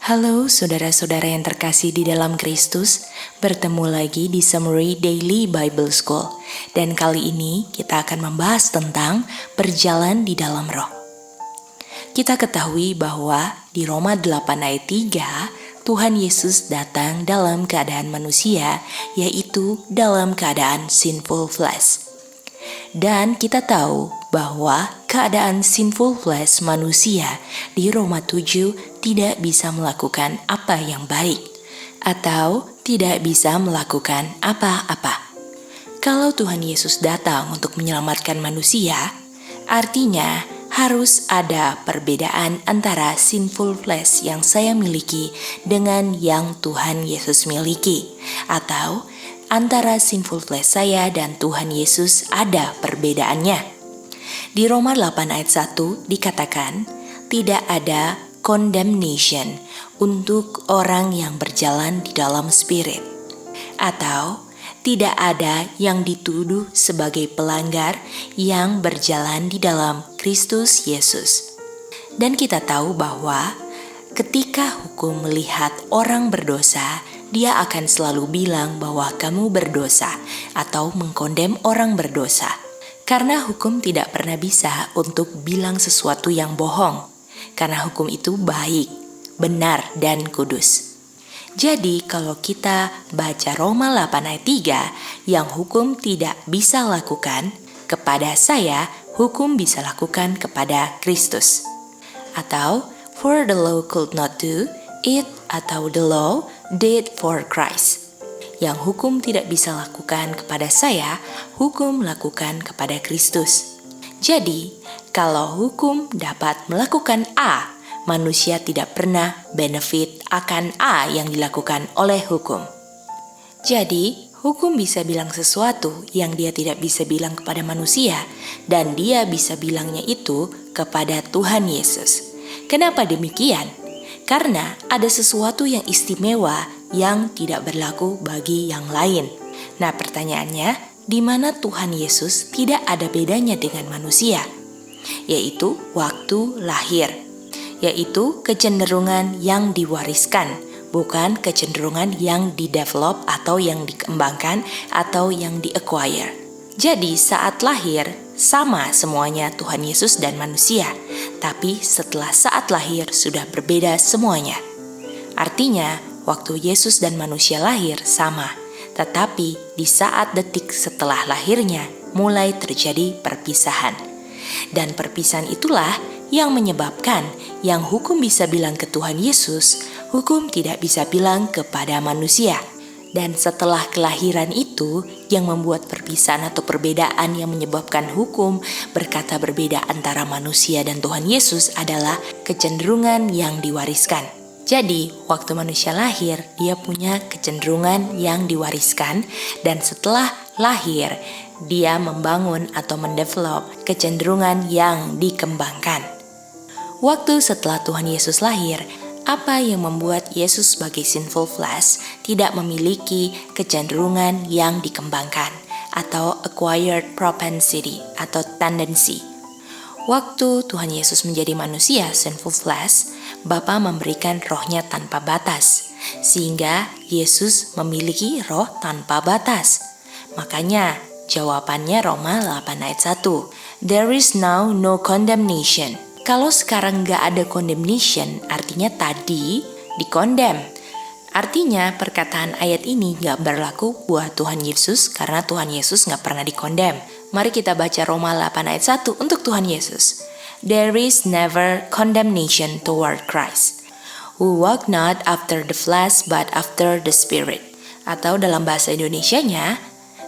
Halo saudara-saudara yang terkasih di dalam Kristus, bertemu lagi di Summary Daily Bible School. Dan kali ini kita akan membahas tentang berjalan di dalam roh. Kita ketahui bahwa di Roma 8 ayat 3, Tuhan Yesus datang dalam keadaan manusia, yaitu dalam keadaan sinful flesh. Dan kita tahu bahwa keadaan sinful flesh manusia di Roma 7 tidak bisa melakukan apa yang baik atau tidak bisa melakukan apa-apa. Kalau Tuhan Yesus datang untuk menyelamatkan manusia, artinya harus ada perbedaan antara sinful flesh yang saya miliki dengan yang Tuhan Yesus miliki, atau antara sinful flesh saya dan Tuhan Yesus ada perbedaannya. Di Roma 8 ayat 1 dikatakan, tidak ada condemnation untuk orang yang berjalan di dalam spirit, atau tidak ada yang dituduh sebagai pelanggar yang berjalan di dalam Kristus Yesus. Dan kita tahu bahwa ketika hukum melihat orang berdosa, dia akan selalu bilang bahwa kamu berdosa atau mengkondem orang berdosa. Karena hukum tidak pernah bisa untuk bilang sesuatu yang bohong. Karena hukum itu baik, benar, dan kudus. Jadi kalau kita baca Roma 8 ayat 3, yang hukum tidak bisa lakukan kepada saya, hukum bisa lakukan kepada Kristus. Atau, for the law could not do it, atau the law did for Christ. Yang hukum tidak bisa lakukan kepada saya, hukum lakukan kepada Kristus. Jadi, kalau hukum dapat melakukan A, manusia tidak pernah benefit akan A yang dilakukan oleh hukum. Jadi, hukum bisa bilang sesuatu yang dia tidak bisa bilang kepada manusia, dan dia bisa bilangnya itu kepada Tuhan Yesus. Kenapa demikian? Karena ada sesuatu yang istimewa yang tidak berlaku bagi yang lain. Nah, pertanyaannya, di mana Tuhan Yesus tidak ada bedanya dengan manusia? Yaitu waktu lahir, yaitu kecenderungan yang diwariskan, bukan kecenderungan yang didevelop atau yang dikembangkan atau yang diacquire. Jadi saat lahir sama semuanya Tuhan Yesus dan manusia, tapi setelah saat lahir sudah berbeda semuanya. Artinya waktu Yesus dan manusia lahir sama, tetapi di saat detik setelah lahirnya mulai terjadi perpisahan. Dan perpisahan itulah yang menyebabkan yang hukum bisa bilang ke Tuhan Yesus, hukum tidak bisa bilang kepada manusia. Dan setelah kelahiran itu, yang membuat perpisahan atau perbedaan yang menyebabkan hukum berkata berbeda antara manusia dan Tuhan Yesus adalah kecenderungan yang diwariskan. Jadi, waktu manusia lahir, dia punya kecenderungan yang diwariskan, dan setelah lahir, dia membangun atau mendevelop kecenderungan yang dikembangkan. Waktu setelah Tuhan Yesus lahir, apa yang membuat Yesus sebagai sinful flesh tidak memiliki kecenderungan yang dikembangkan atau acquired propensity atau tendency? Waktu Tuhan Yesus menjadi manusia sinful flesh, Bapa memberikan rohnya tanpa batas, sehingga Yesus memiliki roh tanpa batas. Makanya jawabannya Roma 8 ayat 1, there is now no condemnation. Kalau sekarang gak ada condemnation, artinya tadi dikondem. Artinya perkataan ayat ini gak berlaku buat Tuhan Yesus karena Tuhan Yesus gak pernah dikondem. Mari kita baca Roma 8 ayat 1 untuk Tuhan Yesus. There is never condemnation toward Christ, who walk not after the flesh but after the spirit. Atau dalam bahasa Indonesianya,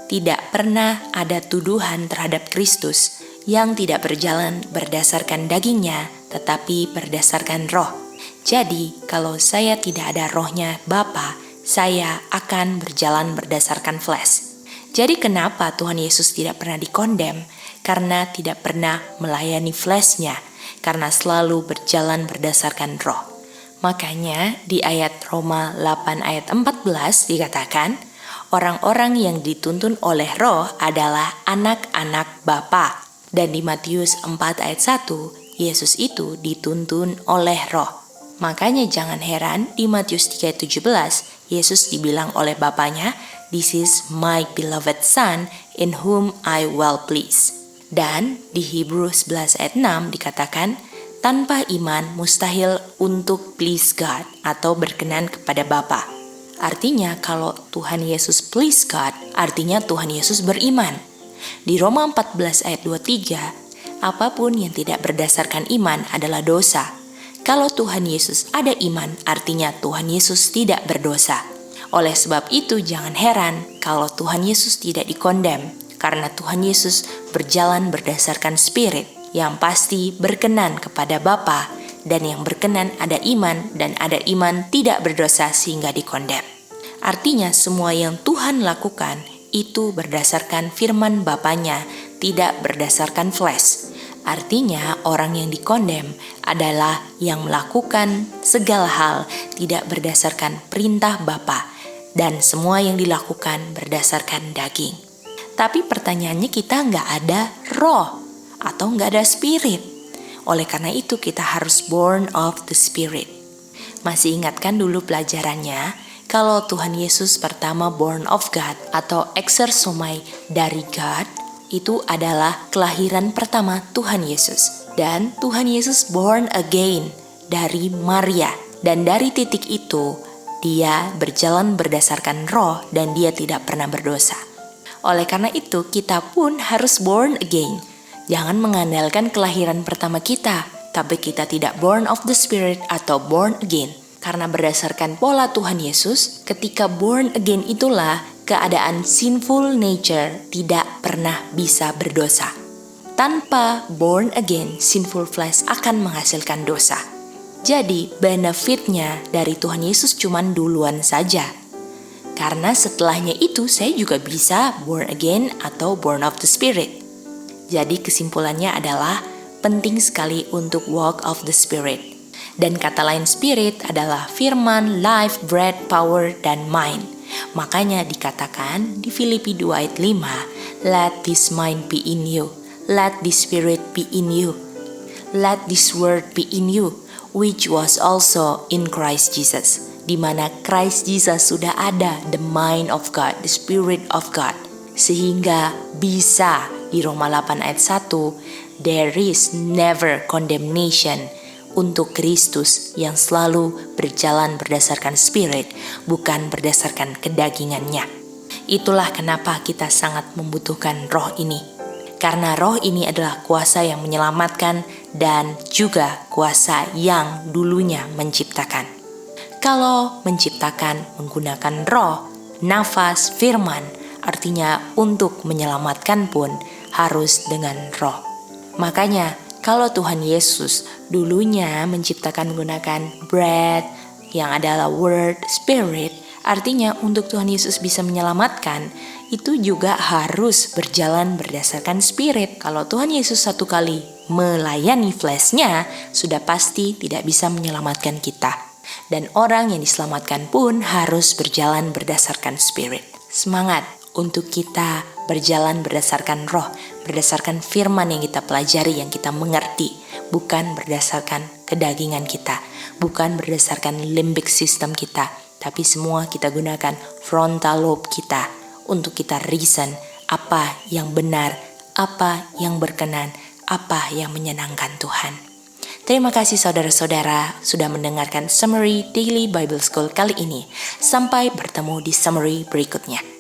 tidak pernah ada tuduhan terhadap Kristus yang tidak berjalan berdasarkan dagingnya, tetapi berdasarkan roh. Jadi, kalau saya tidak ada rohnya Bapa, saya akan berjalan berdasarkan flesh. Jadi kenapa Tuhan Yesus tidak pernah dikondem? Karena tidak pernah melayani fleshnya, karena selalu berjalan berdasarkan roh. Makanya di ayat Roma 8 ayat 14 dikatakan, orang-orang yang dituntun oleh roh adalah anak-anak Bapa. Dan di Matius 4 ayat 1, Yesus itu dituntun oleh roh. Makanya jangan heran di Matius 3:17, Yesus dibilang oleh Bapanya, "This is my beloved Son in whom I well please." Dan di Hebrews 11 ayat 6 dikatakan, tanpa iman mustahil untuk please God atau berkenan kepada Bapa. Artinya kalau Tuhan Yesus please God, artinya Tuhan Yesus beriman. Di Roma 14 ayat 23, apapun yang tidak berdasarkan iman adalah dosa. Kalau Tuhan Yesus ada iman, artinya Tuhan Yesus tidak berdosa. Oleh sebab itu jangan heran kalau Tuhan Yesus tidak dikondem, karena Tuhan Yesus berjalan berdasarkan Spirit yang pasti berkenan kepada Bapa, dan yang berkenan ada iman, dan ada iman tidak berdosa sehingga dikondem. Artinya semua yang Tuhan lakukan itu berdasarkan firman Bapanya, tidak berdasarkan flesh. Artinya orang yang dikondem adalah yang melakukan segala hal tidak berdasarkan perintah Bapa, dan semua yang dilakukan berdasarkan daging. Tapi pertanyaannya, kita nggak ada roh atau nggak ada spirit. Oleh karena itu kita harus born of the Spirit. Masih ingatkan dulu pelajarannya, kalau Tuhan Yesus pertama born of God atau exersomai dari God, itu adalah kelahiran pertama Tuhan Yesus. Dan Tuhan Yesus born again dari Maria. Dan dari titik itu, dia berjalan berdasarkan roh dan dia tidak pernah berdosa. Oleh karena itu, kita pun harus born again. Jangan mengandalkan kelahiran pertama kita, tapi kita tidak born of the Spirit atau born again. Karena berdasarkan pola Tuhan Yesus, ketika born again itulah keadaan sinful nature tidak pernah bisa berdosa. Tanpa born again, sinful flesh akan menghasilkan dosa. Jadi benefitnya dari Tuhan Yesus cuman duluan saja. Karena setelahnya itu saya juga bisa born again atau born of the Spirit. Jadi kesimpulannya adalah penting sekali untuk walk of the Spirit. Dan kata lain Spirit adalah firman, life, breath, power, dan mind. Makanya dikatakan di Filipi 2 ayat 5, let this mind be in you, let this Spirit be in you, let this word be in you, which was also in Christ Jesus. Di mana Christ Jesus sudah ada the mind of God, the Spirit of God. Sehingga bisa di Roma 8 ayat 1, there is never condemnation untuk Kristus yang selalu berjalan berdasarkan Spirit, bukan berdasarkan kedagingannya. Itulah kenapa kita sangat membutuhkan roh ini. Karena roh ini adalah kuasa yang menyelamatkan dan juga kuasa yang dulunya menciptakan. Kalau menciptakan menggunakan roh, nafas, firman, artinya untuk menyelamatkan pun harus dengan roh. Makanya kalau Tuhan Yesus dulunya menciptakan menggunakan breath yang adalah word, spirit, artinya untuk Tuhan Yesus bisa menyelamatkan, itu juga harus berjalan berdasarkan spirit. Kalau Tuhan Yesus satu kali melayani fleshnya, sudah pasti tidak bisa menyelamatkan kita. Dan orang yang diselamatkan pun harus berjalan berdasarkan spirit. Semangat untuk kita berjalan berdasarkan roh, berdasarkan firman yang kita pelajari, yang kita mengerti, bukan berdasarkan kedagingan kita, bukan berdasarkan limbic system kita, tapi semua kita gunakan frontal lobe kita untuk kita reason apa yang benar, apa yang berkenan, apa yang menyenangkan Tuhan. Terima kasih saudara-saudara sudah mendengarkan Summary Daily Bible School kali ini. Sampai bertemu di summary berikutnya.